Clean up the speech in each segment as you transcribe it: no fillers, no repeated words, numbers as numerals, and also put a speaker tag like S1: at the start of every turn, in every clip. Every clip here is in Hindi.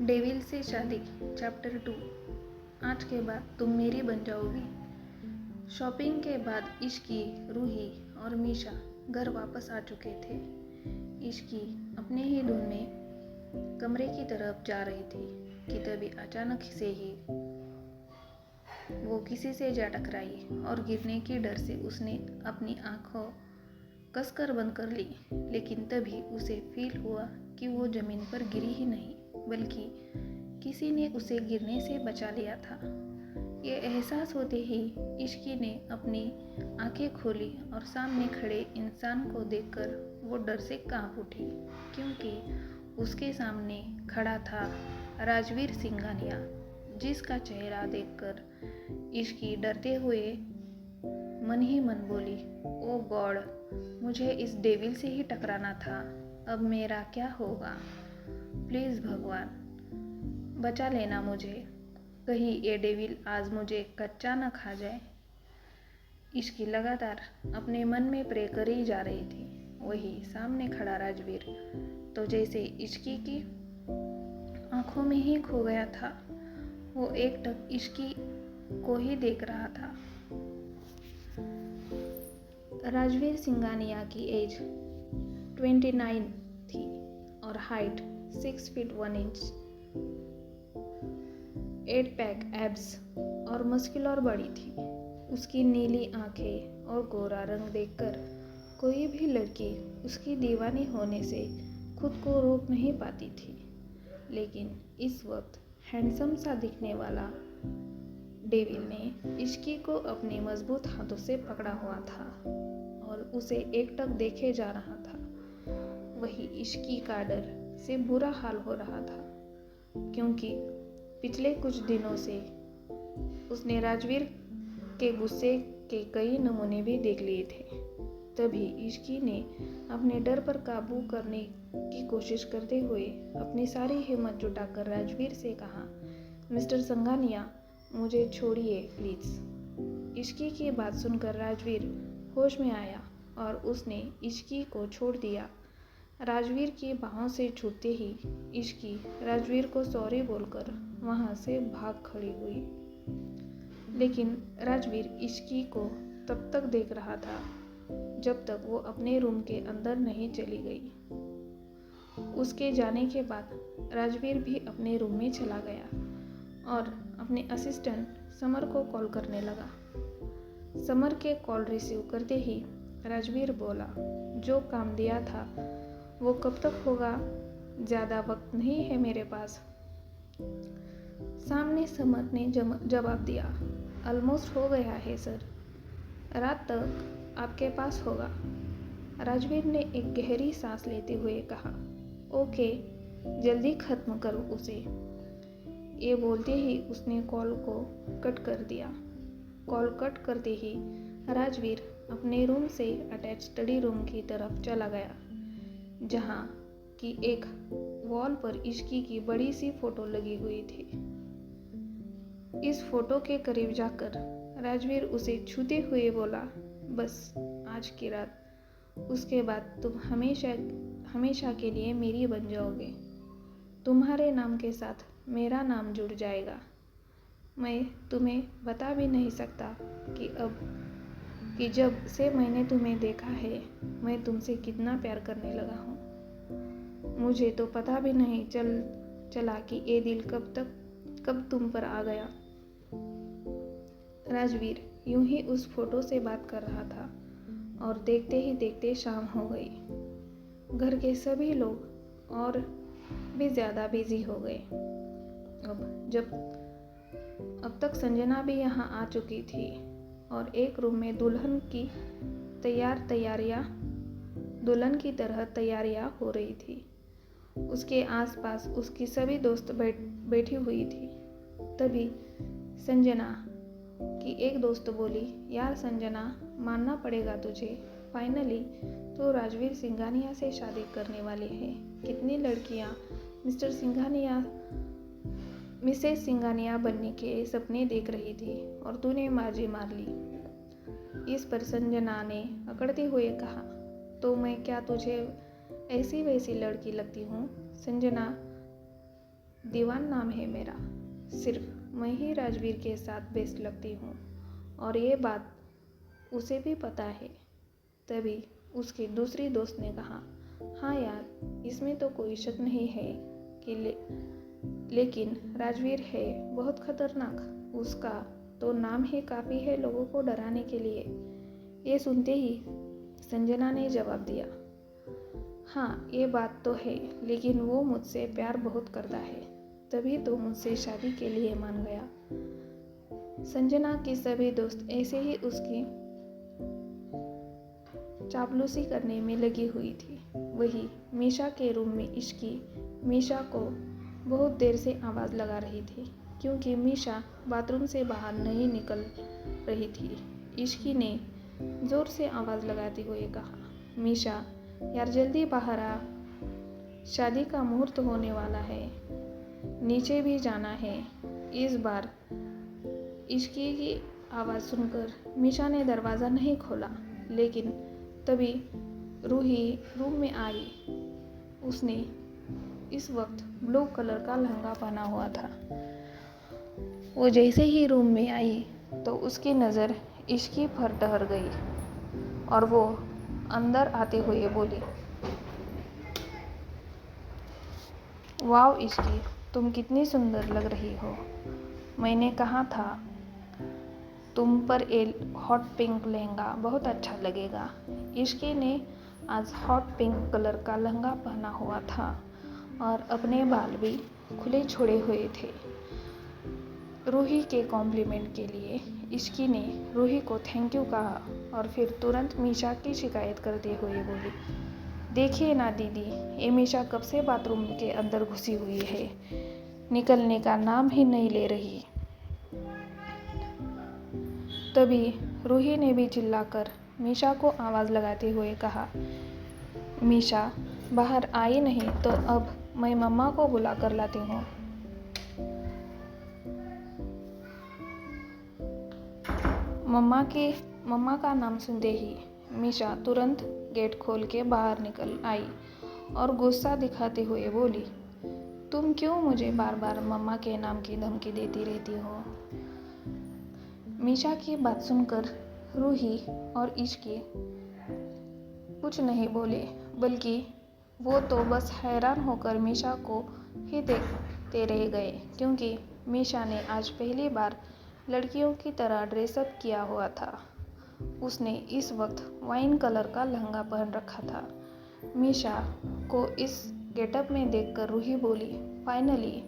S1: डेविल से शादी चैप्टर 2। आज के बाद तुम मेरी बन जाओगी। शॉपिंग के बाद इश्की, रूही और मीशा घर वापस आ चुके थे। इश्की अपने ही धुन में कमरे की तरफ जा रही थी कि तभी अचानक से ही वो किसी से जा टकराई और गिरने के डर से उसने अपनी आंखों कसकर बंद कर ली। लेकिन तभी उसे फील हुआ कि वो जमीन पर गिरी ही नहीं बल्कि किसी ने उसे गिरने से बचा लिया था। ये एहसास होते ही इश्की ने अपनी आंखें खोली और सामने खड़े इंसान को देखकर वो डर से कांप उठी, क्योंकि उसके सामने खड़ा था राजवीर सिंघानिया, जिसका चेहरा देखकर इश्की डरते हुए मन ही मन बोली, ओ गॉड, मुझे इस डेविल से ही टकराना था। अब मेरा क्या होगा? प्लीज़ भगवान, बचा लेना मुझे। कहीं ये डेविल आज मुझे कच्चा न खा जाए। इश्की लगातार अपने मन में प्रे करी जा रही थी। वही सामने खड़ा राजवीर तो जैसे इश्की की आंखों में ही खो गया था। वो एकटक इश्की को ही देख रहा था। राजवीर सिंघानिया की एज 29 थी और height 6 feet 1 inch, 8 pack abs और मस्कुलर बॉडी थी। उसकी नीली आंखें और गोरा रंग देखकर कोई भी लड़की उसकी दीवानी होने से खुद को रोक नहीं पाती थी। लेकिन इस वक्त हैंडसम सा दिखने वाला डेविल ने इश्की को अपने मजबूत हाथों से पकड़ा हुआ था और उसे एकटक देखे जा रहा था। वही इश्की का डर से बुरा हाल हो रहा था, क्योंकि पिछले कुछ दिनों से उसने राजवीर के गुस्से के कई नमूने भी देख लिए थे। तभी इश्की ने अपने डर पर काबू करने की कोशिश करते हुए अपनी सारी हिम्मत जुटाकर राजवीर से कहा, मिस्टर संघानिया, मुझे छोड़िए प्लीज़। इश्की की बात सुनकर राजवीर होश में आया और उसने इश्की को छोड़ दिया। राजवीर की बाहों से छूटते ही इश्की राजवीर को सॉरी बोलकर वहां से भाग खड़ी हुई। लेकिन राजवीर इश्की को तब तक देख रहा था जब तक वो अपने रूम के अंदर नहीं चली गई। उसके जाने के बाद राजवीर भी अपने रूम में चला गया और अपने असिस्टेंट समर को कॉल करने लगा। समर के कॉल रिसीव करते ही राजवीर बोला, जो काम दिया था वो कब तक होगा? ज़्यादा वक्त नहीं है मेरे पास। सामने समर ने जवाब दिया, ऑलमोस्ट हो गया है सर, रात तक आपके पास होगा। राजवीर ने एक गहरी सांस लेते हुए कहा, ओके, जल्दी खत्म करो उसे। ये बोलते ही उसने कॉल को कट कर दिया। कॉल कट करते ही राजवीर अपने रूम से अटैच स्टडी रूम की तरफ चला गया, जहाँ की एक वॉल पर इश्की की बड़ी सी फोटो लगी हुई थी। इस फोटो के करीब जाकर राजवीर उसे छूते हुए बोला, बस आज की रात, उसके बाद तुम हमेशा के लिए मेरी बन जाओगे। तुम्हारे नाम के साथ मेरा नाम जुड़ जाएगा। मैं तुम्हें बता भी नहीं सकता कि जब से मैंने तुम्हें देखा है मैं तुमसे कितना प्यार करने लगा हूँ। मुझे तो पता भी नहीं चला कि ये दिल कब तुम पर आ गया। राजवीर यूं ही उस फोटो से बात कर रहा था और देखते ही देखते शाम हो गई। घर के सभी लोग और भी ज़्यादा बिजी हो गए। अब तक संजना भी यहाँ आ चुकी थी और एक रूम में दुल्हन की तरह तैयारियाँ हो रही थी। उसके आसपास उसकी सभी दोस्त बैठी हुई थी। तभी संजना की एक दोस्त बोली, यार संजना, मानना पड़ेगा तुझे, फाइनली तो राजवीर सिंघानिया से शादी करने वाली है। कितनी लड़कियाँ मिसेस सिंघानिया बनने के सपने देख रही थी और तूने बाजी मार ली। इस पर संजना ने अकड़ते हुए कहा, तो मैं क्या तुझे ऐसी वैसी लड़की लगती हूँ? संजना दीवान नाम है मेरा। सिर्फ मैं ही राजवीर के साथ बेस्ट लगती हूँ और ये बात उसे भी पता है। तभी उसकी दूसरी दोस्त ने कहा, हाँ यार, इसमें तो कोई शक नहीं है कि लेकिन राजवीर है बहुत खतरनाक। उसका तो नाम ही काफ़ी है लोगों को डराने के लिए। ये सुनते ही संजना ने जवाब दिया, हाँ ये बात तो है, लेकिन वो मुझसे प्यार बहुत करता है, तभी तो मुझसे शादी के लिए मान गया। संजना की सभी दोस्त ऐसे ही उसकी चापलूसी करने में लगी हुई थी। वही मीशा के रूम में इश्की मीशा को बहुत देर से आवाज़ लगा रही थी, क्योंकि मीशा बाथरूम से बाहर नहीं निकल रही थी। इश्की ने ज़ोर से आवाज़ लगाते हुए कहा, मीशा यार जल्दी बाहर आ, शादी का मुहूर्त होने वाला है, नीचे भी जाना है। इस बार इश्की की आवाज़ सुनकर मीशा ने दरवाज़ा नहीं खोला, लेकिन तभी रूही रूम में आई। उसने इस वक्त ब्लू कलर का लहंगा पहना हुआ था। वो जैसे ही रूम में आई तो उसकी नज़र इश्की पर ठहर गई और वो अंदर आते हुए बोली, वाह इश्की, तुम कितनी सुंदर लग रही हो। मैंने कहा था तुम पर ये हॉट पिंक लहंगा बहुत अच्छा लगेगा। इश्की ने आज हॉट पिंक कलर का लहंगा पहना हुआ था और अपने बाल भी खुले छोड़े हुए थे। रूही के कॉम्प्लीमेंट के लिए इश्की ने रूही को थैंक यू कहा और फिर तुरंत मीशा की शिकायत करते हुए बोली, देखिए ना दीदी, ये मीशा कब से बाथरूम के अंदर घुसी हुई है, निकलने का नाम ही नहीं ले रही। तभी रूही ने भी चिल्लाकर मीशा को आवाज़ लगाते हुए कहा, मीशा बाहर आई नहीं तो अब मैं मम्मा को बुला कर लाती हूँ। मम्मा का नाम सुनते ही मीशा तुरंत गेट खोल के बाहर निकल आई और गुस्सा दिखाते हुए बोली, तुम क्यों मुझे बार बार मम्मा के नाम की धमकी देती रहती हो। मीशा की बात सुनकर रूही और इश्की कुछ नहीं बोले, बल्कि वो तो बस हैरान होकर मीशा को ही देखते रह गए, क्योंकि मीशा ने आज पहली बार लड़कियों की तरह ड्रेसअप किया हुआ था। उसने इस वक्त वाइन कलर का लहंगा पहन रखा था। मीशा को इस गेटअप में देखकर रूही बोली, फाइनली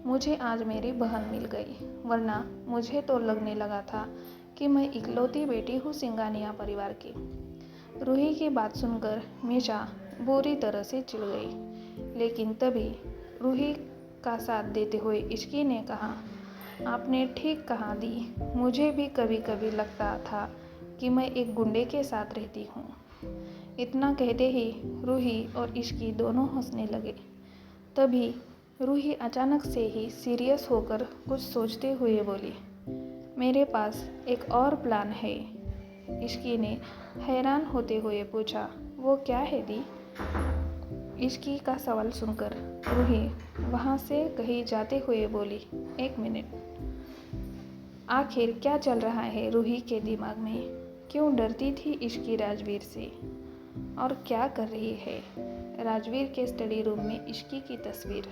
S1: मुझे आज मेरी बहन मिल गई, वरना मुझे तो लगने लगा था कि मैं इकलौती बेटी हूँ सिंगानिया परिवार की। रूही की बात सुनकर मीशा बुरी तरह से चिढ़ गई, लेकिन तभी रूही का साथ देते हुए इश्की ने कहा, आपने ठीक कहा दी, मुझे भी कभी कभी लगता था कि मैं एक गुंडे के साथ रहती हूँ। इतना कहते ही रूही और इश्की दोनों हंसने लगे। तभी रूही अचानक से ही सीरियस होकर कुछ सोचते हुए बोली, मेरे पास एक और प्लान है। इश्की ने हैरान होते हुए पूछा, वो क्या है दी। इश्की का सवाल सुनकर रूही वहाँ से कहीं जाते हुए बोली, एक मिनट, आखिर क्या चल रहा है रूही के दिमाग में। क्यों डरती थी इश्की राजवीर से, और क्या कर रही है राजवीर के स्टडी रूम में इश्की की तस्वीर।